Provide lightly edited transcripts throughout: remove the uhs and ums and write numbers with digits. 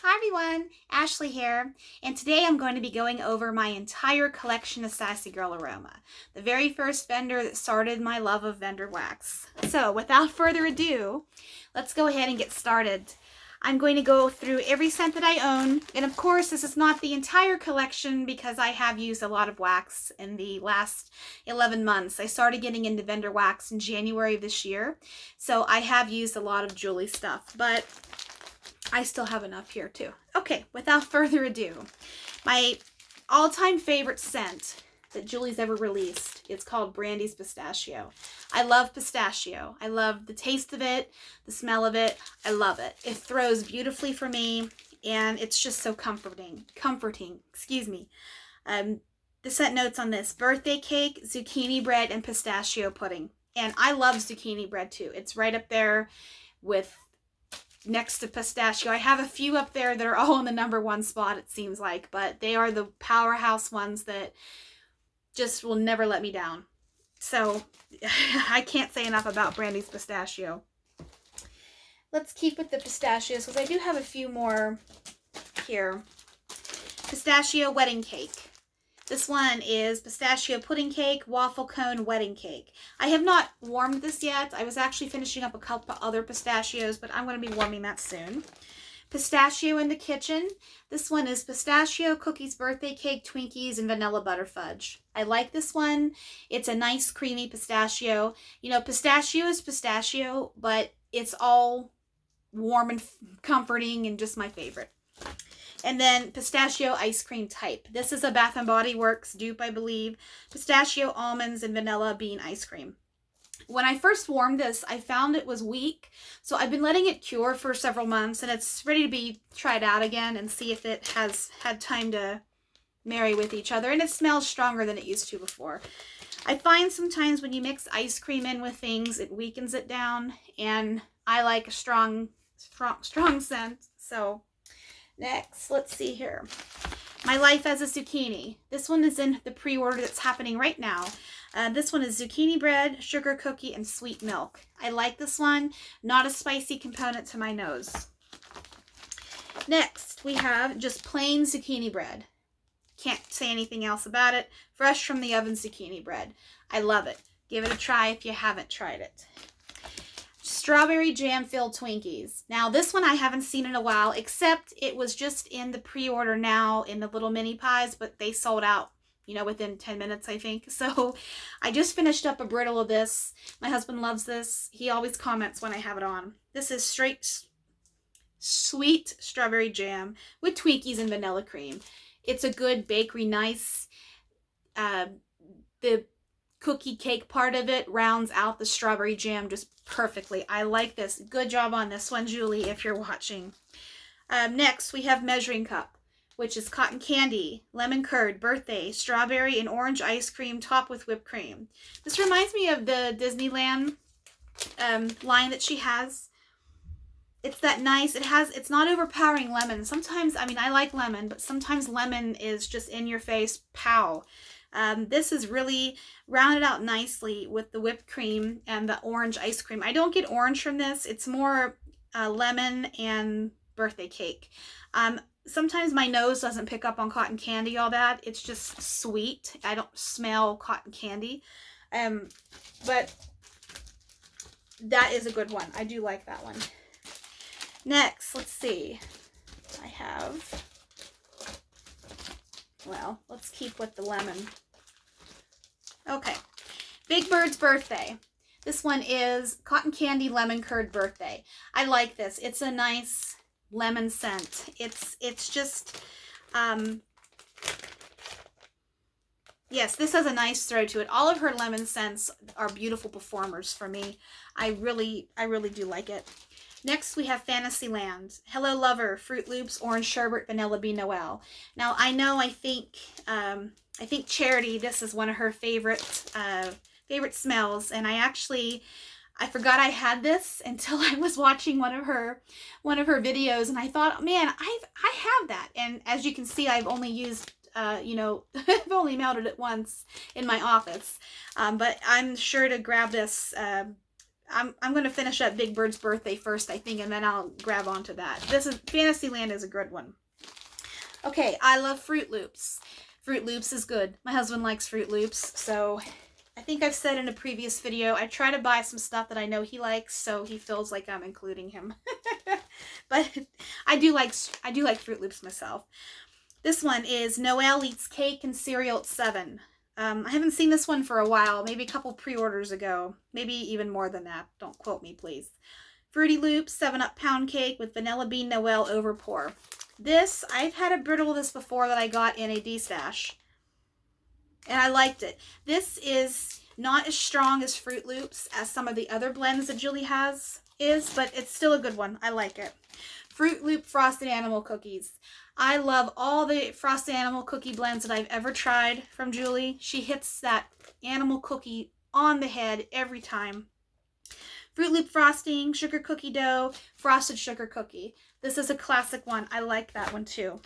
Hi everyone, Ashley here, and today I'm going to be going over my entire collection of Sassy Girl Aroma, the very first vendor that started my love of vendor wax. So without further ado, let's go ahead and get started. I'm going to go through every scent that I own, and of course this is not the entire collection because I have used a lot of wax in the last 11 months. I started getting into vendor wax in January of this year, so I have used a lot of Julie stuff, but I still have enough here too. Okay, without further ado, my all-time favorite scent that Julie's ever released is called Brandy's Pistachio. I love pistachio. I love the taste of it, the smell of it. I love it. It throws beautifully for me, and it's just so comforting, excuse me. The scent notes on this: birthday cake, zucchini bread, and pistachio pudding. And I love zucchini bread too. It's right up there with next to pistachio. I have a few up there that are all in the #1 spot, it seems like, but they are the powerhouse ones that just will never let me down. So I can't say enough about Brandy's Pistachio. Let's keep with the pistachios because I do have a few more here. Pistachio wedding cake. This one is pistachio pudding cake, waffle cone wedding cake. I have not warmed this yet. I was actually finishing up a couple other pistachios, but I'm going to be warming that soon. Pistachio in the kitchen. This one is pistachio, cookies, birthday cake, Twinkies, and vanilla butter fudge. I like this one. It's a nice creamy pistachio. You know, pistachio is pistachio, but it's all warm and comforting and just my favorite. And then pistachio ice cream type. This is a Bath & Body Works dupe, I believe. Pistachio, almonds, and vanilla bean ice cream. When I first warmed this, I found it was weak. So I've been letting it cure for several months, and it's ready to be tried out again and see if it has had time to marry with each other. And it smells stronger than it used to before. I find sometimes when you mix ice cream in with things, it weakens it down. And I like a strong scent. So next, let's see here. My Life as a Zucchini. This one is in the pre-order that's happening right now. This one is zucchini bread, sugar cookie, and sweet milk. I like this one. Not a spicy component to my nose. Next, we have just plain zucchini bread. Can't say anything else about it. Fresh from the oven zucchini bread. I love it. Give it a try if you haven't tried it. Strawberry jam filled Twinkies. Now this one I haven't seen in a while, except it was just in the pre-order now in the little mini pies, but they sold out, you know, within 10 minutes, I think. So I just finished up a brittle of this. My husband loves this. He always comments when I have it on. This is straight sweet strawberry jam with Twinkies and vanilla cream. It's a good bakery, nice. The cookie cake part of it rounds out the strawberry jam just perfectly. I like this. Good job on this one, Julie, if you're watching. Next, we have measuring cup, which is cotton candy, lemon curd, birthday, strawberry, and orange ice cream topped with whipped cream. This reminds me of the Disneyland line that she has. It's that nice, it's not overpowering lemon. Sometimes, I mean, I like lemon, but sometimes lemon is just in your face, pow. This is really rounded out nicely with the whipped cream and the orange ice cream. I don't get orange from this. It's more lemon and birthday cake. Sometimes my nose doesn't pick up on cotton candy all that. It's just sweet. I don't smell cotton candy. But that is a good one. I do like that one. Next, let's see. I have... Well, let's keep with the lemon. Okay. Big Bird's Birthday. This one is cotton candy lemon curd birthday. I like this. It's a nice lemon scent. It's just, yes, this has a nice throw to it. All of her lemon scents are beautiful performers for me. I really do like it. Next, we have Fantasyland. Hello Lover, Fruit Loops, Orange Sherbet, Vanilla Bean Noel. Now, I think Charity, this is one of her favorite smells, and I forgot I had this until I was watching one of her videos, and I thought, man, I have that. And as you can see, I've only used you know, I've only melted it once in my office, but I'm sure to grab this I'm going to finish up Big Bird's birthday first, I think, and then I'll grab onto that. Fantasyland is a good one. Okay, I love Fruit Loops. Fruit Loops is good. My husband likes Fruit Loops, so I think I've said in a previous video, I try to buy some stuff that I know he likes, so he feels like I'm including him. But I do like Fruit Loops myself. This one is Noelle Eats Cake and Cereal at 7. I haven't seen this one for a while, maybe a couple pre-orders ago, maybe even more than that. Don't quote me, please. Fruity Loops 7-Up Pound Cake with Vanilla Bean Noelle Overpour. This, I've had a brittle of this before that I got in a D-stash, and I liked it. This is not as strong as Fruit Loops as some of the other blends that Julie is, but it's still a good one. I like it. Fruit Loop Frosted Animal Cookies. I love all the Frosted Animal Cookie blends that I've ever tried from Julie. She hits that animal cookie on the head every time. Fruit Loop Frosting, Sugar Cookie Dough, Frosted Sugar Cookie. This is a classic one. I like that one too.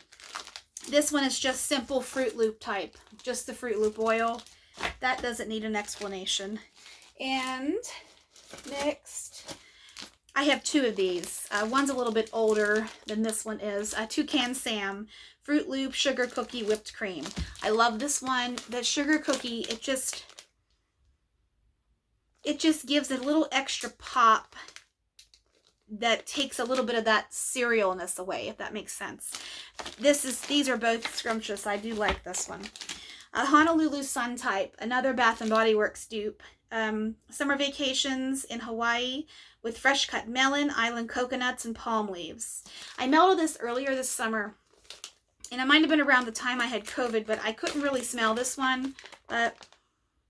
This one is just simple Fruit Loop type. Just the Fruit Loop oil. That doesn't need an explanation. And next, I have two of these. One's a little bit older than this one is. Toucan Sam, Fruit Loop Sugar Cookie Whipped Cream. I love this one. The sugar cookie, it just gives a little extra pop that takes a little bit of that cerealness away, if that makes sense. These are both scrumptious. I do like this one. Honolulu Sun Type, another Bath & Body Works dupe. Summer Vacations in Hawaii with fresh cut melon, island coconuts, and palm leaves. I melted this earlier this summer, and it might have been around the time I had COVID, but I couldn't really smell this one, but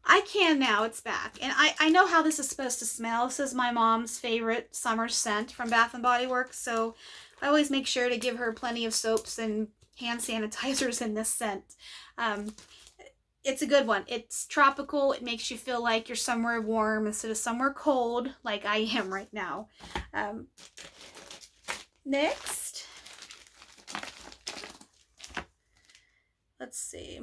I can now. It's back. And I know how this is supposed to smell. This is my mom's favorite summer scent from Bath & Body Works, so I always make sure to give her plenty of soaps and hand sanitizers in this scent. It's a good one. It's tropical. It makes you feel like you're somewhere warm instead of somewhere cold, like I am right now. Next, let's see.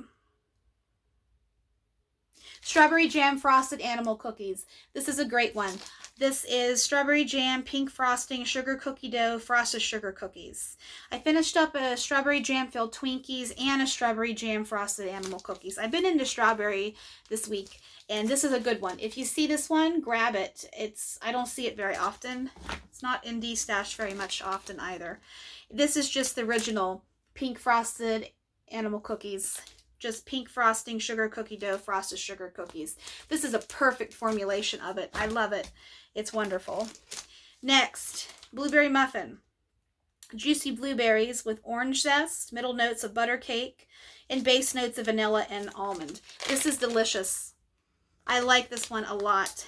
Strawberry Jam Frosted Animal Cookies. This is a great one. This is strawberry jam, pink frosting, sugar cookie dough, frosted sugar cookies. I finished up a strawberry jam filled Twinkies and a strawberry jam frosted animal cookies. I've been into strawberry this week, and this is a good one. If you see this one, grab it. I don't see it very often. It's not in D-stash very much often either. This is just the original pink frosted animal cookies. Just pink frosting, sugar cookie dough, frosted sugar cookies. This is a perfect formulation of it. I love it. It's wonderful. Next, blueberry muffin. Juicy blueberries with orange zest, middle notes of butter cake, and base notes of vanilla and almond. This is delicious. I like this one a lot.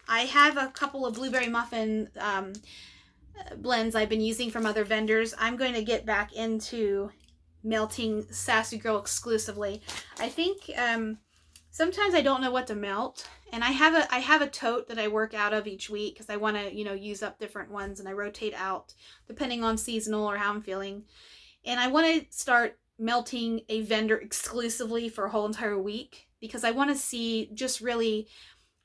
I have a couple of blueberry muffin blends I've been using from other vendors. I'm going to get back into melting Sassy Girl exclusively. I think sometimes I don't know what to melt, and I have a tote that I work out of each week because I want to use up different ones, and I rotate out depending on seasonal or how I'm feeling. And I want to start melting a vendor exclusively for a whole entire week because I want to see just really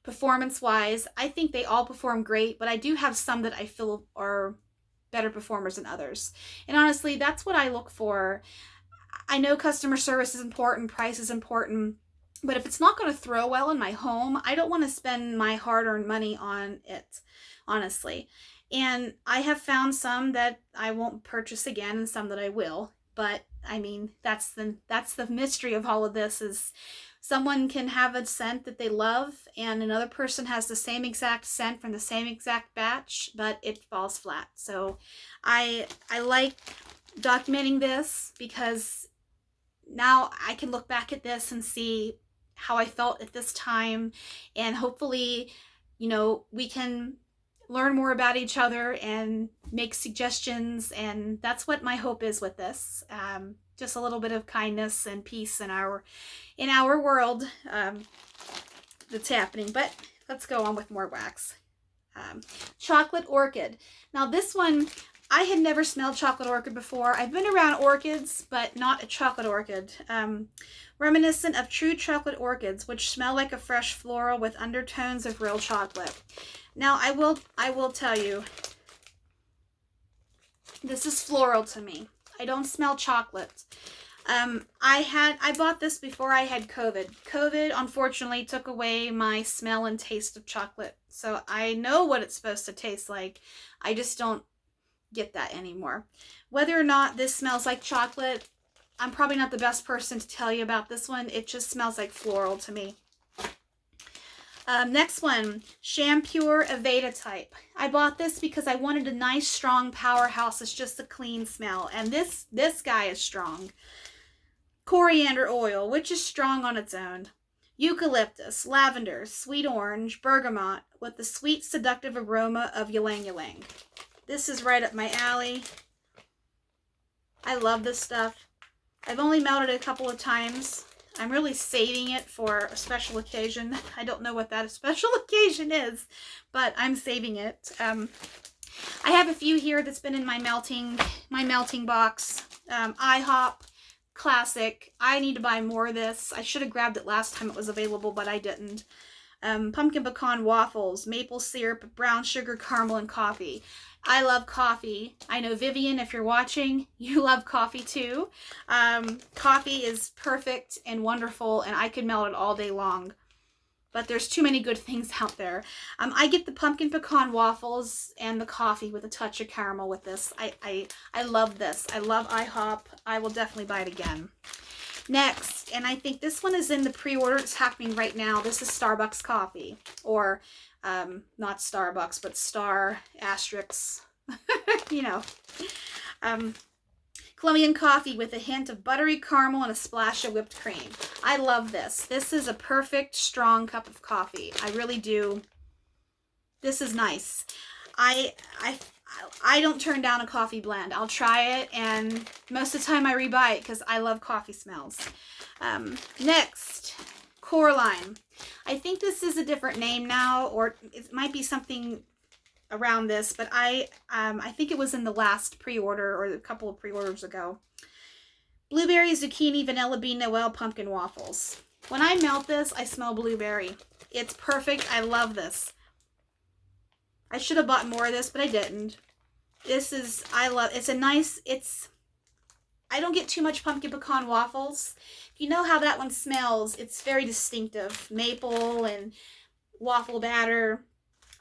performance wise. I think they all perform great, but I do have some that I feel are better performers than others. And honestly, that's what I look for. I know customer service is important, price is important, but if it's not going to throw well in my home, I don't want to spend my hard-earned money on it, honestly. And I have found some that I won't purchase again and some that I will. But I mean, that's the mystery of all of this is someone can have a scent that they love and another person has the same exact scent from the same exact batch, but it falls flat. So I like documenting this because now I can look back at this and see how I felt at this time, and hopefully, we can learn more about each other and make suggestions, and that's what my hope is with this. Just a little bit of kindness and peace in our world that's happening. But let's go on with more wax. Chocolate Orchid. Now this one, I had never smelled chocolate orchid before. I've been around orchids, but not a chocolate orchid. Reminiscent of true chocolate orchids, which smell like a fresh floral with undertones of real chocolate. Now, I will tell you, this is floral to me. I don't smell chocolate. I bought this before I had COVID. COVID, unfortunately, took away my smell and taste of chocolate. So I know what it's supposed to taste like. I just don't get that anymore. Whether or not this smells like chocolate, I'm probably not the best person to tell you about this one. It just smells like floral to me. Next one, Shampure Aveda type. I bought this because I wanted a nice, strong powerhouse. It's just a clean smell. And this guy is strong. Coriander oil, which is strong on its own. Eucalyptus, lavender, sweet orange, bergamot, with the sweet, seductive aroma of ylang ylang. This is right up my alley. I love this stuff. I've only melted it a couple of times. I'm really saving it for a special occasion. I don't know what that special occasion is, but I'm saving it. I have a few here that's been in my melting box. IHOP, classic. I need to buy more of this. I should have grabbed it last time it was available, but I didn't. Pumpkin pecan waffles, maple syrup, brown sugar, caramel, and coffee. I love coffee. I know Vivian, if you're watching, you love coffee too. Coffee is perfect and wonderful, and I could melt it all day long. But there's too many good things out there. I get the pumpkin pecan waffles and the coffee with a touch of caramel with this. I love this. I love IHOP. I will definitely buy it again. Next, and I think this one is in the pre-order. It's happening right now. This is Starbucks coffee, or not Starbucks, but Star Asterix, you know. Colombian coffee with a hint of buttery caramel and a splash of whipped cream. I love this. This is a perfect, strong cup of coffee. I really do. This is nice. I don't turn down a coffee blend. I'll try it, and most of the time I rebuy it because I love coffee smells. Next, Coraline. I think this is a different name now, or it might be something around this, but I think it was in the last pre-order or a couple of pre-orders ago. Blueberry, zucchini, vanilla bean, Noel, pumpkin waffles. When I melt this, I smell blueberry. It's perfect. I love this. I should have bought more of this, but I didn't. This is, it's a nice, I don't get too much pumpkin pecan waffles. You know how that one smells. It's very distinctive. Maple and waffle batter.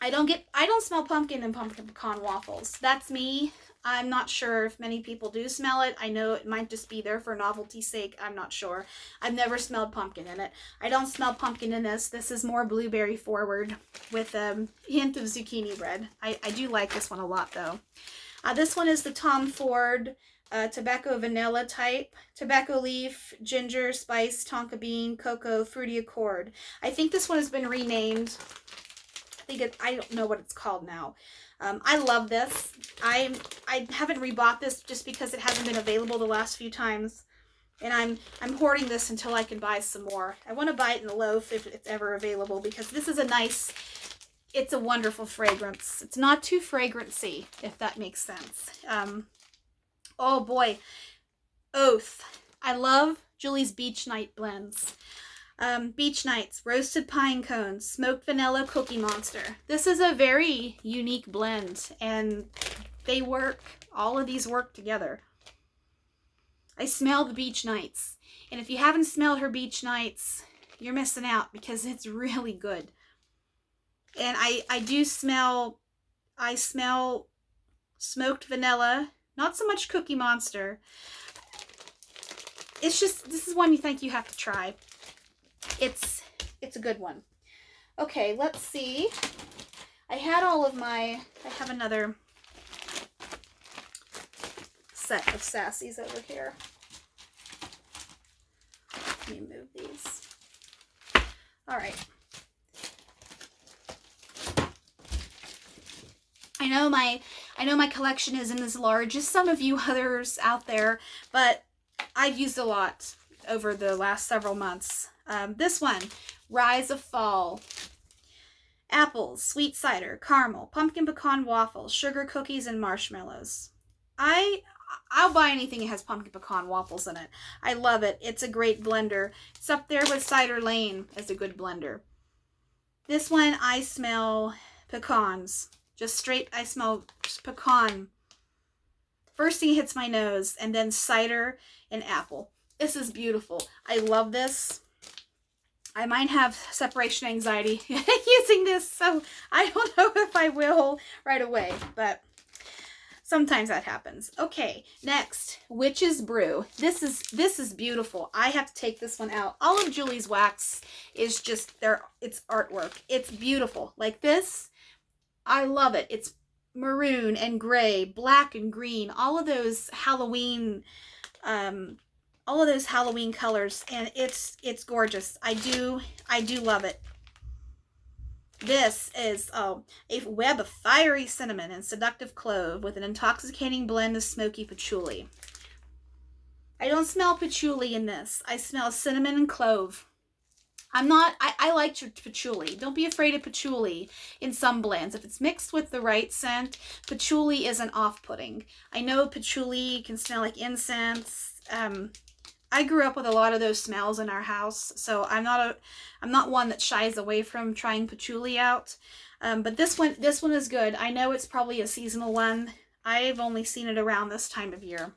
I don't smell pumpkin in pumpkin pecan waffles. That's me. I'm not sure if many people do smell it. I know it might just be there for novelty's sake. I'm not sure. I've never smelled pumpkin in it. I don't smell pumpkin in this. This is more blueberry forward with a hint of zucchini bread. I do like this one a lot though. This one is the Tom Ford tobacco vanilla type. Tobacco leaf, ginger, spice, tonka bean, cocoa, fruity accord. I think this one has been renamed. I don't know what it's called now. I love this. I haven't rebought this just because it hasn't been available the last few times. And I'm hoarding this until I can buy some more. I want to buy it in a loaf if it's ever available, because this is it's a wonderful fragrance. It's not too fragrancy, if that makes sense. Oh boy. Oath. I love Julie's Beach Night blends. Beach Nights, roasted pine cones, smoked vanilla, Cookie Monster. This is a very unique blend, and they work, all of these work together. I smell the Beach Nights, and if you haven't smelled her Beach Nights, you're missing out, because it's really good. And I smell smoked vanilla, not so much Cookie Monster. It's just, this is one you think you have to try. It's a good one. Okay, let's see. I have another set of Sassies over here. Let me move these. All right. I know my collection isn't as large as some of you others out there, but I've used a lot over the last several months. This one, Rise of Fall. Apples, sweet cider, caramel, pumpkin pecan waffles, sugar cookies, and marshmallows. I'll buy anything that has pumpkin pecan waffles in it. I love it. It's a great blender. It's up there with Cider Lane as a good blender. This one, I smell pecans. Just straight, I smell pecan. First thing hits my nose, and then cider and apple. This is beautiful. I love this. I might have separation anxiety using this, so I don't know if I will right away, but sometimes that happens. Okay, next, Witch's Brew. This is beautiful. I have to take this one out. All of Julie's wax is just it's artwork. It's beautiful. Like this, I love it. It's maroon and gray, black and green, all of those Halloween colors, and it's gorgeous. I do love it. This is a web of fiery cinnamon and seductive clove with an intoxicating blend of smoky patchouli. I don't smell patchouli in this. I smell cinnamon and clove. I like patchouli. Don't be afraid of patchouli in some blends. If it's mixed with the right scent, patchouli isn't off-putting. I know patchouli can smell like incense. I grew up with a lot of those smells in our house, so I'm not one that shies away from trying patchouli out. But this one is good. I know it's probably a seasonal one. I've only seen it around this time of year.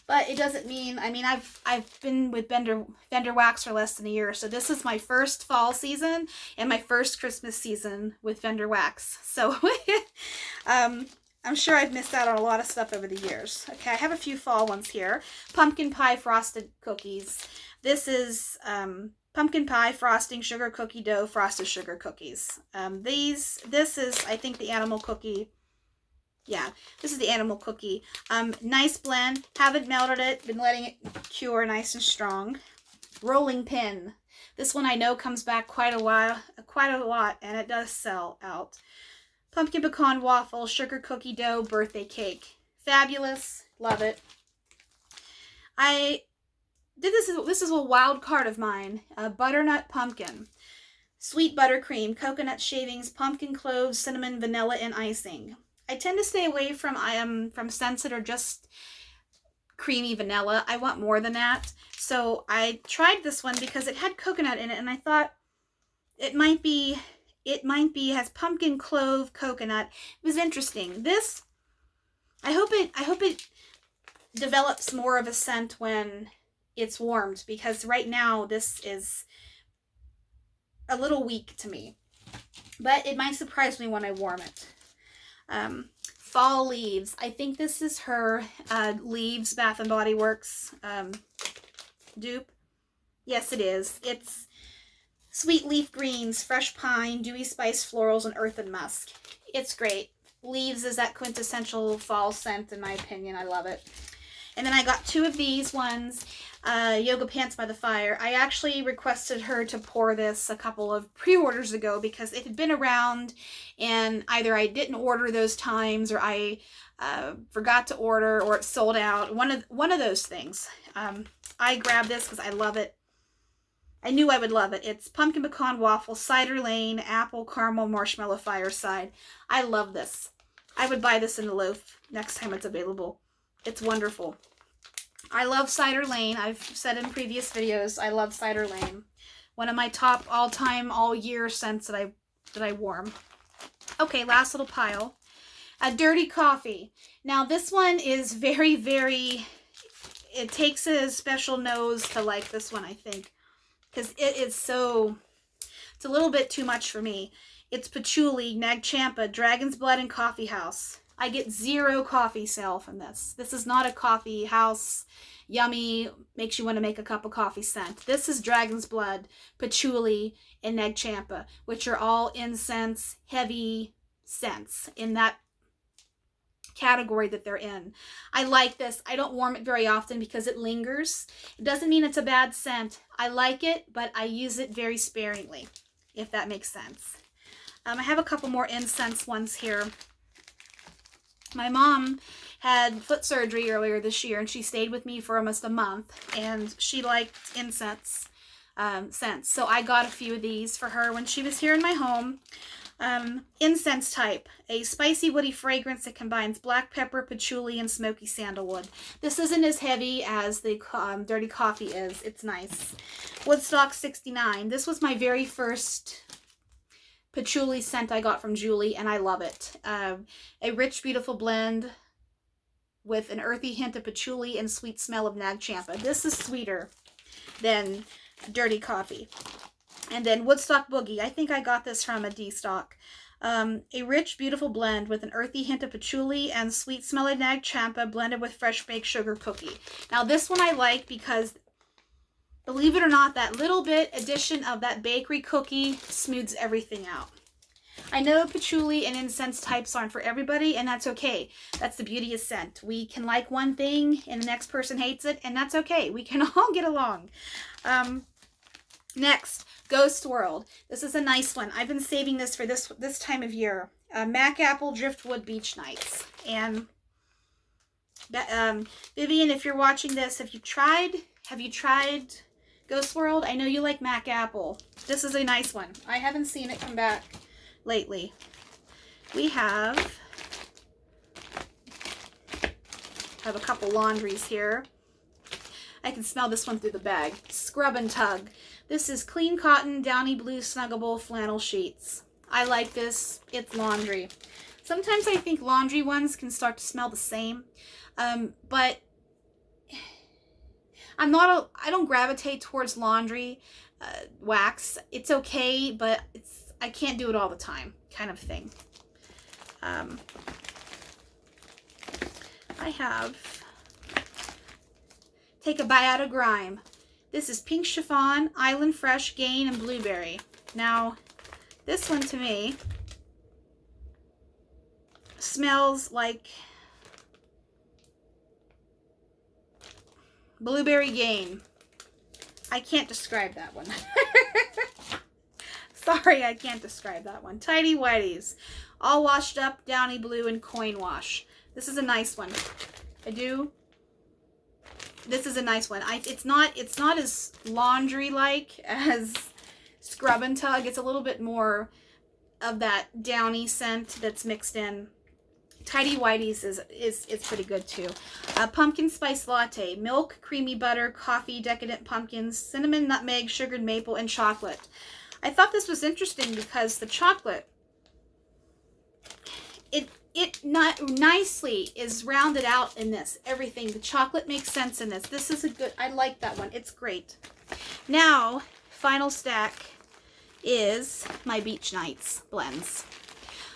But it doesn't mean, I mean, I've been with Vendor Wax for less than a year, so this is my first fall season and my first Christmas season with Vendor Wax. So I'm sure I've missed out on a lot of stuff over the years. Okay, I have a few fall ones here. Pumpkin pie frosted cookies. This is pumpkin pie frosting sugar cookie dough frosted sugar cookies. This is, I think, the animal cookie. Yeah, this is the animal cookie. Nice blend. Haven't melted it. Been letting it cure nice and strong. Rolling pin. This one I know comes back quite a lot, and it does sell out. Pumpkin pecan waffle, sugar cookie dough, birthday cake. Fabulous. Love it. This is a wild card of mine. Butternut pumpkin. Sweet buttercream, coconut shavings, pumpkin cloves, cinnamon, vanilla, and icing. I tend to stay away from scents that are just creamy vanilla. I want more than that. So I tried this one because it had coconut in it, and I thought it might be has pumpkin, clove, coconut. It was interesting. This, I hope it develops more of a scent when it's warmed, because right now this is a little weak to me. But it might surprise me when I warm it. Fall leaves. I think this is her Leaves Bath & Body Works dupe. Yes, it is. It's sweet leaf greens, fresh pine, dewy spice florals, and earth and musk. It's great. Leaves is that quintessential fall scent, in my opinion. I love it. And then I got two of these ones, Yoga Pants by the Fire. I actually requested her to pour this a couple of pre-orders ago because it had been around, and either I didn't order those times, or I forgot to order, or it sold out. One of those things. I grabbed this because I love it. I knew I would love it. It's pumpkin pecan waffle, cider lane, apple, caramel, marshmallow, fireside. I love this. I would buy this in a loaf next time it's available. It's wonderful. I love Cider Lane. I've said in previous videos, I love Cider Lane. One of my top all-time, all-year scents that I warm. Okay, last little pile. A Dirty Coffee. Now this one is very, very, it takes a special nose to like this one, I think. Because it is so, it's a little bit too much for me. It's patchouli, nag champa, dragon's blood, and coffee house. I get zero coffee sale from this. This is not a coffee house, yummy, makes you want to make a cup of coffee scent. This is dragon's blood, patchouli, and nag champa, which are all incense, heavy scents in that category that they're in. I like this. I don't warm it very often because it lingers. It doesn't mean it's a bad scent. I like it, but I use it very sparingly, if that makes sense. I have a couple more incense ones here. My mom had foot surgery earlier this year, and she stayed with me for almost a month, and she liked incense scents. So I got a few of these for her when she was here in my home. Incense type, a spicy woody fragrance that combines black pepper, patchouli, and smoky sandalwood. This isn't as heavy as the Dirty Coffee is. It's nice. Woodstock 69. This was my very first patchouli scent I got from Julie, and I love it. A rich, beautiful blend with an earthy hint of patchouli and sweet smell of nag champa. This is sweeter than Dirty Coffee. And then Woodstock Boogie. I think I got this from a D-Stock. A rich, beautiful blend with an earthy hint of patchouli and sweet smell of nag champa blended with fresh baked sugar cookie. Now this one I like because, believe it or not, that little bit addition of that bakery cookie smooths everything out. I know patchouli and incense types aren't for everybody, and that's okay. That's the beauty of scent. We can like one thing and the next person hates it, and that's okay. We can all get along. Next, Ghost World. This is a nice one. I've been saving this for this time of year. Mac Apple Driftwood Beach Nights. And Vivian, if you're watching this, have you tried Ghost World? I know you like Mac Apple. This is a nice one. I haven't seen it come back lately. We have a couple laundries here. I can smell this one through the bag. Scrub and Tug. This is clean cotton, downy blue, snuggable flannel sheets. I like this. It's laundry. Sometimes I think laundry ones can start to smell the same, but I don't gravitate towards laundry wax. It's okay, but I can't do it all the time, kind of thing. I have Take a Bite Out of Grime. This is Pink Chiffon, Island Fresh, Gain, and Blueberry. Now, this one to me smells like Blueberry Gain. I can't describe that one. Sorry, I can't describe that one. Tidy Whities. All washed up, downy blue, and coin wash. This is a nice one. This is a nice one. It's not as laundry-like as Scrub and Tug. It's a little bit more of that downy scent that's mixed in. Tidy Whities is pretty good too. Pumpkin Spice Latte. Milk, creamy butter, coffee, decadent pumpkins, cinnamon, nutmeg, sugared maple, and chocolate. I thought this was interesting because the chocolate, it not nicely is rounded out in this. Everything, the chocolate makes sense in this. This is a good, I like that one. It's great. Now, final stack is my Beach Nights blends.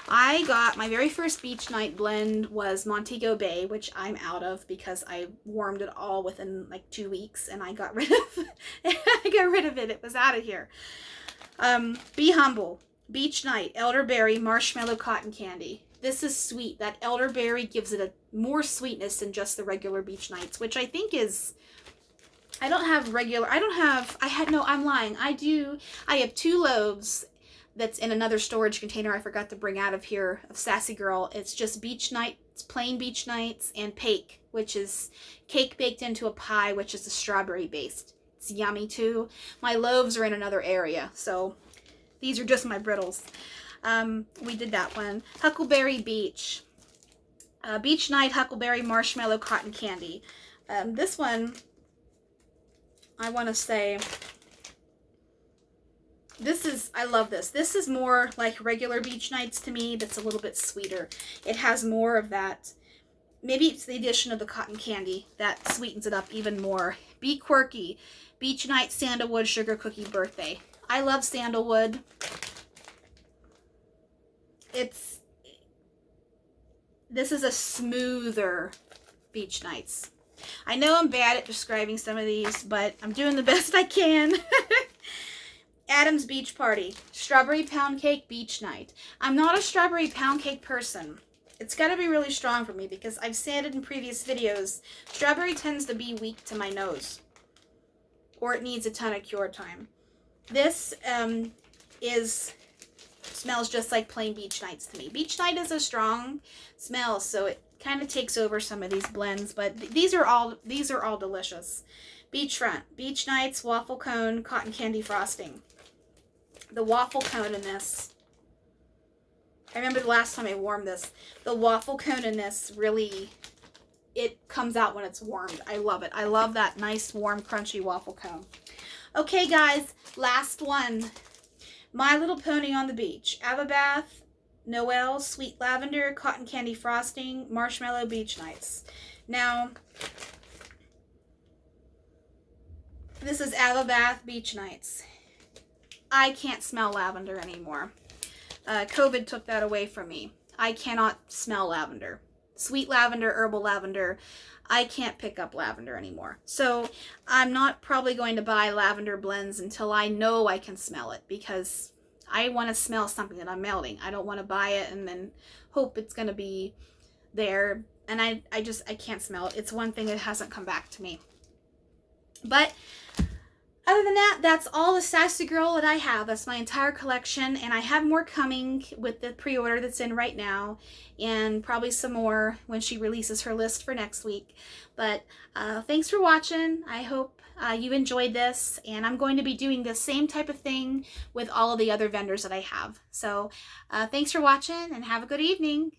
I got my very first Beach Night blend was Montego Bay, which I'm out of because I warmed it all within like 2 weeks and I got rid of it. It was out of here. Be Humble, Beach Night, Elderberry, Marshmallow Cotton Candy. This is sweet. That elderberry gives it a more sweetness than just the regular Beach Nights, which I think is, I'm lying. I have 2 loaves that's in another storage container I forgot to bring out of here of Sassy Girl. It's just Beach Nights, plain Beach Nights, and Pake, which is cake baked into a pie, which is a strawberry based. It's yummy too. My loaves are in another area, so these are just my brittles. We did that one. Huckleberry Beach. Beach Night, Huckleberry, Marshmallow, Cotton Candy. This one, I want to say, I love this. This is more like regular Beach Nights to me, that's a little bit sweeter. It has more of that, maybe it's the addition of the cotton candy that sweetens it up even more. Be Quirky. Beach Night, Sandalwood, Sugar Cookie Birthday. I love sandalwood. This is a smoother Beach Nights. I know I'm bad at describing some of these, but I'm doing the best I can. Adam's Beach Party. Strawberry Pound Cake Beach Night. I'm not a strawberry pound cake person. It's got to be really strong for me because I've said it in previous videos. Strawberry tends to be weak to my nose. Or it needs a ton of cure time. This smells just like plain Beach Nights to me. Beach Night is a strong smell, so it kind of takes over some of these blends, but these are all delicious. Beachfront, Beach Nights, Waffle Cone, Cotton Candy Frosting. The waffle cone in this I remember the last time I warmed this. The waffle cone in this really, it comes out when it's warmed. I love it. I love that nice, warm, crunchy waffle cone. Okay, guys, last one. My Little Pony on the Beach. Avabath, Noel, Sweet Lavender, Cotton Candy Frosting, Marshmallow Beach Nights. Now, this is Avabath Beach Nights. I can't smell lavender anymore. COVID took that away from me. I cannot smell lavender. Sweet lavender, herbal lavender. I can't pick up lavender anymore. So I'm not probably going to buy lavender blends until I know I can smell it, because I want to smell something that I'm melting. I don't want to buy it and then hope it's going to be there. And I can't smell it. It's one thing that hasn't come back to me. But other than that, that's all the Sassy Girl that I have. That's my entire collection, and I have more coming with the pre-order that's in right now, and probably some more when she releases her list for next week. But thanks for watching. I hope you enjoyed this, and I'm going to be doing the same type of thing with all of the other vendors that I have. So thanks for watching, and have a good evening.